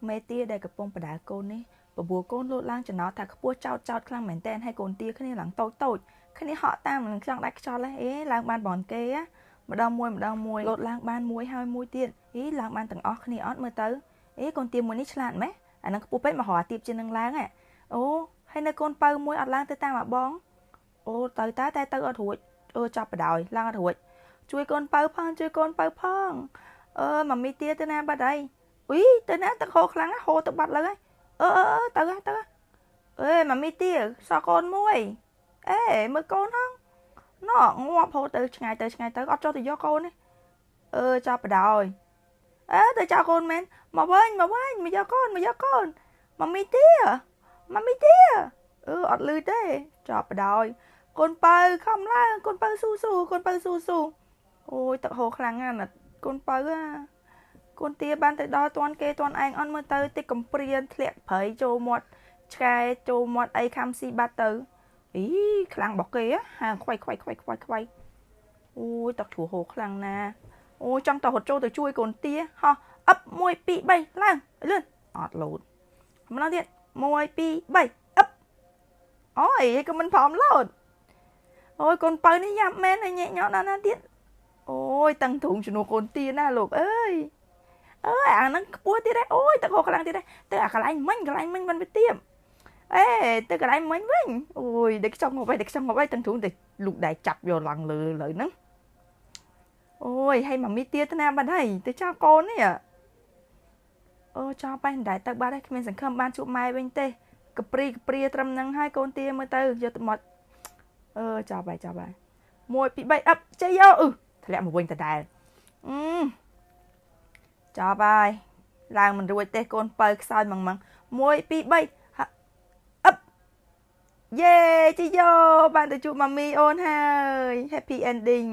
មេទាដែលកំពុងបដាកូននេះបបួលកូនលោតឡើងចំណោទថាខ្ពស់ចោតខ្លាំងមែនតែនហើយកូនទាគ្នាឡើងតូចគ្នាហក់តាមនឹងខ្យល់ដាច់ខ្យល់ឡើងបានបនគេម្ដងមួយលោតឡើងបានមួយហើយមួយទៀតឡើងបានទាំងអស់គ្នាអត់មើលទៅកូនទាមួយនេះឆ្លាតម៉េះអានឹងខ្ពស់ពេកមករកទៀបជាងនឹងឡើងអូហើយនៅកូនបើមួយអត់ឡើងទៅតាមអាបងអូទៅតែទៅអត់រួចចាប់បដ ாய் ឡើងអត់រួចជួយកូនបើផងម៉ាមីទាទៅណាបាត់ហើយទៅណាទឹកហូរខ្លាំងហូរទៅបាត់លើហើយទៅម៉ាមីទាសក់កូនមួយមើលកូនហងណោងាប់ហូរទៅឆ្ងាយទៅអត់ចុះទៅយកកូននេះចាប់បដ ாய் ទៅចោលកូនមែនមកវិញមកយកកូនម៉ាមីទាអត់លឺទេចាប់បដ ாய் កូនបើខំឡើងកូនបើស៊ូអូយទឹកហូរខ្លាំងណាស់កូនបើកូនទាបានទៅដល់តាន់គេតាន់ឯងអត់មើលទៅតិចកំព្រានធ្លាក់ព្រៃចូលមាត់ឆ្កែចូលមាត់អីខំស៊ីបាត់ទៅខ្លាំងរបស់គេហាខ្វាយអូយទឹកជ្រោះហូរខ្លាំងណាស់អូយចង់ទៅរត់ចូលទៅជួយកូនទាហោះអឹប1 2 3ឡើងលឿនអត់លោតម្ដងទៀត1 2 3អឹបអូយក៏មិនព្រមលោតអូយកូនបើនេះយ៉ាប់មែនញ៉ែញ៉ោដល់ណាទៀតអូយតាំងទ្រូងជំនួសកូនទាណាលោកអើយអាហ្នឹងខ្ពស់ទៀតអូយទឹកហូរខ្លាំងទៀតទៅអាកន្លែងមិញមិនវាទៀបទៅកន្លែងមិញវិញអូយតែខ្ចង់មកវិញតាំងទ្រូងទៅលូកដៃចាប់យកឡើងលើហ្នឹងអូយហើយម៉ាមីទាទៅណាបាត់ហើយទៅចោលកូននេះចោលបែរតែទៅបាត់ហើយគ្មានសង្ឃឹមបានជួបម៉ែវិញទេកព្រាត្រឹមហ្នឹងហើយកូនទាមើលទៅយកទៅមកចោលបែរ1 2 3អឹបចេះយកធ្លាក់មកវិញដដែលចោលបាយឡើងមិនរួចទេកូនបើខ្សោយម៉ង1 2 3អឹបយេចេះយកបានទៅជួបម៉ាមីអូនហើយ Happy ending